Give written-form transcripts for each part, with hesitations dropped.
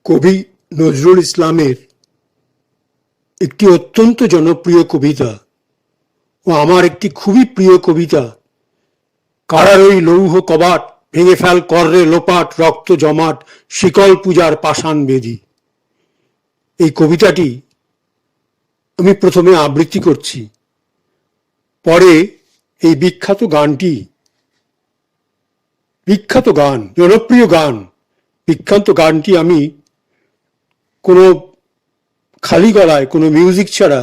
কবি নজরুল ইসলামের একটি অত্যন্ত জনপ্রিয় কবিতা ও আমার একটি খুবই প্রিয় কবিতা কারার ওই লৌহ কবাট ভেঙে ফেল কররে লোপাট রক্ত জমাট শিকল পূজার পাষাণ বেদী। এই কবিতাটি আমি প্রথমে আবৃত্তি করছি, পরে এই বিখ্যাত গান, জনপ্রিয় গান, বিখ্যাত গানটি আমি কোনো খালি গলায়, কোনো মিউজিক ছাড়া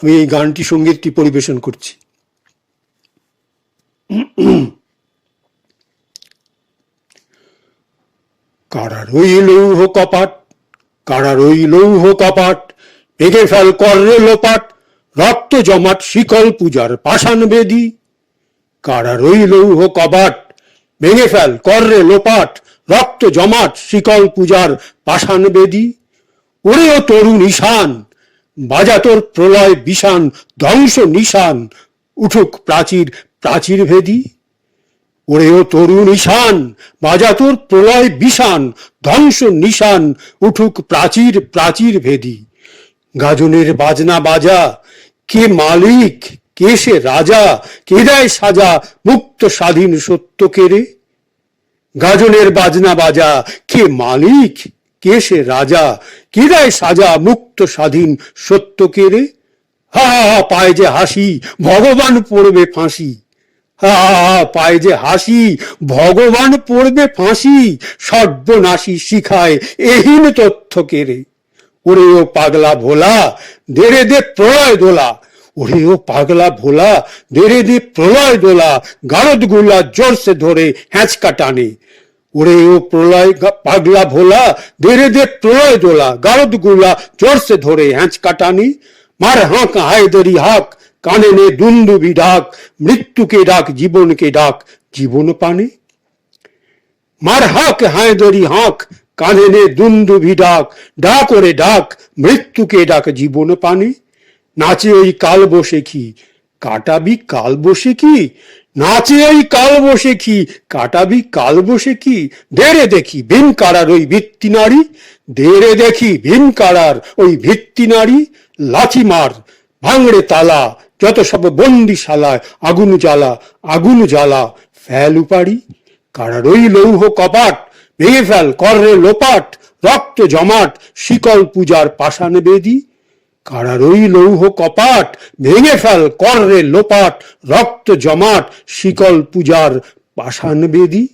আমি এই গানটি, সঙ্গীতটি পরিবেশন করছি। কারার ওই লৌহ কপাট, কারার ওই লৌহ কপাট ভেঙে ফেল কররে লোপাট রক্ত জমাট শিকল পূজার পাষাণ বেদী। কারার ওই লৌহ কপাট ভেঙে ফেল কররে লোপাট রক্ত জমাট শিকল পূজার পাষাণ বেদী। ওরে ও তরুণ ঈশান, বাজা তোর প্রলয় বিষান ধ্বংস নিশান উঠুক প্রাচীর প্রাচীর ভেদী। ওরে ও তরুণ ঈশান, বাজা তোর প্রলয় বিষান ধ্বংস নিশান উঠুক প্রাচীর প্রাচীর ভেদী। গাজনের বাজনা বাজা, কে মালিক কে সে রাজা, কে দেয় সাজা মুক্ত স্বাধীন সত্য কেড়ে। গাজনের বাজনা বাজা, কে মালিক কে সে রাজা, কে দেয় সাজা মুক্ত স্বাধীন সত্য কেড়ে। হা হা পায় যে হাসি ভগবান পড়বে ফাঁসি, হা পায় যে হাসি ভগবান পড়বে ফাঁসি সর্বনাশী শিখায় এহীন তথ্য কেড়ে। ওরে ও পাগলা ভোলা দেরে দে প্রলয় দোলা, ওরে ও পাগলা ভোলা দেরে দে প্রলয় দোলা গারদ গুলা জোরসে ধরে হ্যাঁচকা টানে। ওরে ও প্রলয় পাগলা ভোলা দেরে দে প্রলয় দোলা গারদ গুলা জোরসে ধরে হ্যাঁচকা টানে। মার হাঁক হায়দরি হাক, কানে নে দুন্দুবি ডাক মৃত্যুকে ডাক জীবনকে ডাক জীবন পানে। মার হাঁক হায়দরি হাঁক, কানে নে দুন্দুবি ডাক ডাক ওরে ডাক মৃত্যুকে ডাক জীবন পানে। নাচে ওই কাল বসে কি কাটাবি কাল বসে কি, নাচে ওই কাল বসে কি কাটাবি কাল বসে কি। দেরে দেখি ভিন কারার ওই ভিত্তি নারী, দেরে দেখি ভিন কারার ওই ভিত্তি নারী। লাথি মার ভাঙড়ে তালা যত সব বন্দিশালায় আগুন জ্বালা আগুন জ্বালা ফেল উপাড়ি। কারার ওই লৌহ কপাট ভেঙে ফেল কররে লোপাট রক্ত জমাট শিকল পূজার পাষাণ বেদী। কারার ওই লৌহ কপাট ভেঙে ফেল কররে লোপাট রক্ত জমাট শিকল পূজার পাষাণ বেদী।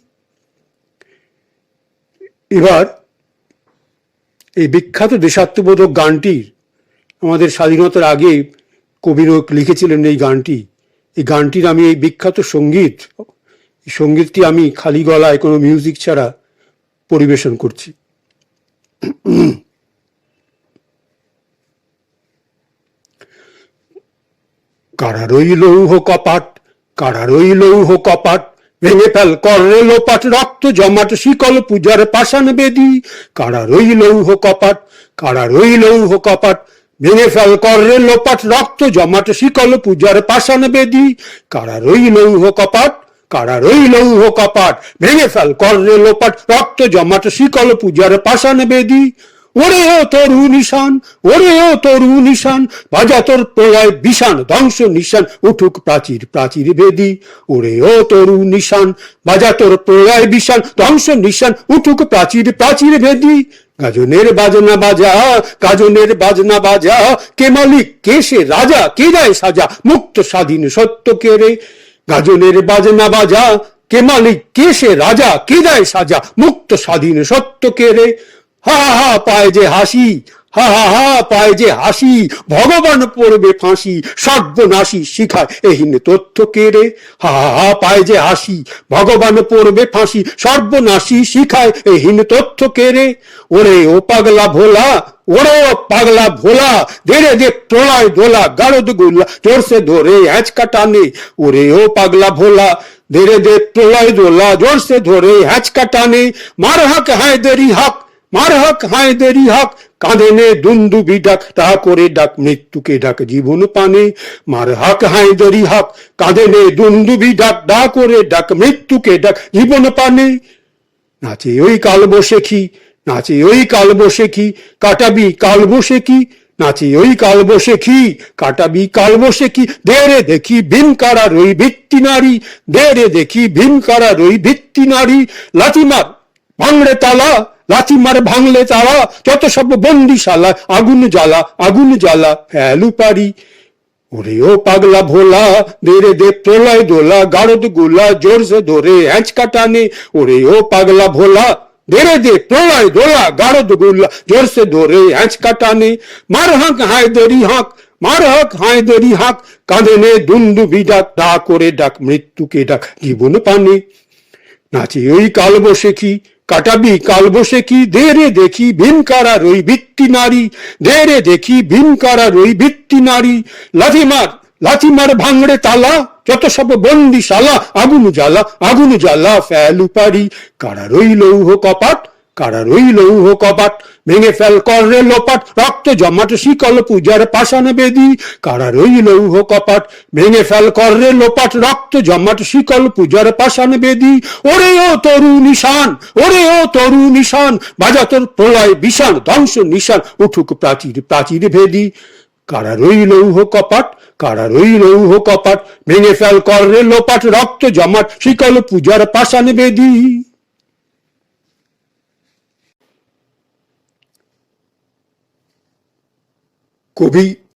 এবার এই বিখ্যাত দেশাত্মবোধক গানটির, আমাদের স্বাধীনতার আগে কবি লিখেছিলেন এই গানটির আমি এই বিখ্যাত সঙ্গীতটি আমি খালি গলায় কোনো মিউজিক ছাড়া পরিবেশন করছি। কারার ওই লৌহ কপাট, কারার ওই লৌহ কপাট ভেঙে ফেল কররে লোপাট রক্ত জমাট শিকল পূজার পাষাণ বেদী। কারার ওই লৌহ কপাট, কারার ওই লৌহ কপাট ভেঙে ফেল কররে লোপাট রক্ত জমাট শিকল পূজার পাষাণ বেদী। কারার ওই লৌহ কপাট, কারার ওই লৌহ কপাট ভেঙে ফেল কররে লোপাট রক্ত জমাট শিকল পূজার পাষাণ বেদী। ওরে ও তরুণ ঈশান, ওরে ও তরুণ ঈশান, বাজা তোর প্রলয় বিষান ধ্বংস নিশান উঠুক প্রাচীর প্রাচীর ভেদী। ওরে ও তরুণ ঈশান, বাজা তোর প্রলয় বিষান ধ্বংস নিশান উঠুক প্রাচীর প্রাচীর ভেদী। গাজনের বাজনা বাজা, গাজনের বাজনা বাজা, কে মালিক কে সে রাজা, কে দেয় সাজা মুক্ত স্বাধীন সত্য কেড়ে। গাজনের বাজনা বাজা, কে মালিক কে সে রাজা, কে দেয় সাজা মুক্ত স্বাধীন সত্য কেড়ে। হা হা পায় যে হাসি, হা হা পায় যে হাসি ভগবান পড়বে ফাঁসি সর্বনাশী শিখায় এহীন তথ্য কেড়ে। হা হা পায় যে হাসি ভগবান পড়বে ফাঁসি সর্বনাশী শিখায় এহীন তথ্য কেড়ে। ওরে ও পাগলা ভোলা, ওরে ও পাগলা ভোলা দেরে দে প্রলয় দোলা গারদ গুলা জোরসে ধরে হ্যাঁচকা টানে। ওরে ও পাগলা ভোলা দেরে দে প্রলয় দোলা জোরসে ধরে হ্যাঁচকা টানে। মার হাঁক হায়দরি হাঁক, মার হাঁক হায়দরি হাঁক, কাঁধে নে দুন্দুবি ডাক ডাক করে ডাক মৃত্যুকে ডাক জীবন পানে। মার হাঁক হায়দরি হাঁক, কাঁধে নে দুন্দুবি ডাক ডাক করে ডাক মৃত্যুকে ডাক জীবন পানে। নাচে ওই কাল বসে কি, নাচে ওই কাল বসেখি কাটাবি কাল বসেখি, নাচে ওই কাল বসেখি কাটাবি কাল বসেখি, দে রে দেখি ভীম কারার ওই ভিত্তি নারী, দে রে দেখি ভীম কারার ওই ভিত্তি নারী, লাথিমার ভাঙড়ে তালা, লাথিমার ভাঙলে তালা, যত সব বন্দিশালা, আগুন জ্বালা আগুন জ্বালা ফেলু পারি। ওরে ও পাগলা ভোলা, দে রে দে প্রলয় দোলা, গারদ গোলা জোর সে ধরে হ্যাঁচকা টানে, ওরে ও পাগলা ভোলা, দে রে দে প্রলয় দোলা, গারদ গোলা জোর সে ধরে হ্যাঁচকা টানে, মার হাঁক হায়দরি হাঁক, মার হাঁক হায়দরি হাঁক, কাঁদে নে দুন্দুবি ডাক, ডাক করে ডাক মৃত্যুকে ডাক জীবন পানে। নাচে ওই কাল বসেখি কাটাবি কাল বসেখি, দে রে দেখি ভীম কারার ওই ভিত্তি নারী, দে রে দেখি ভীম কারার ওই ভিত্তি নারী, লাথিমার লাথিমার ভাঙড়ে তালা, যত সব বন্দিশালা, আগুন জ্বালা ফেলু পারি। কারার ওই লৌহ কপাট, কারার ওই লৌহ কপাট, ভেঙে ফেল করে লোপাট, রক্ত জমাট শিকল পূজার পাষাণ বেদী, কারার ওই লৌহ কপাট, ভেঙে ফেল করে লোপাট, রক্ত জমাট শিকল পূজার পাষাণ বেদী, ওরে ও তরু নিশান, ওরে ও তরু নিশান, বাজা তোর প্রলয় বিষাণ, ধ্বংস নিশান উঠুক প্রাচীর প্রাচীর ভেদী। কারার ওই লৌহ কপাট, কারার ওই লৌহ কপাট, ভেঙে ফেল করে লোপাট, রক্ত জমাট শিকল পূজার পাষাণ বেদী। কবি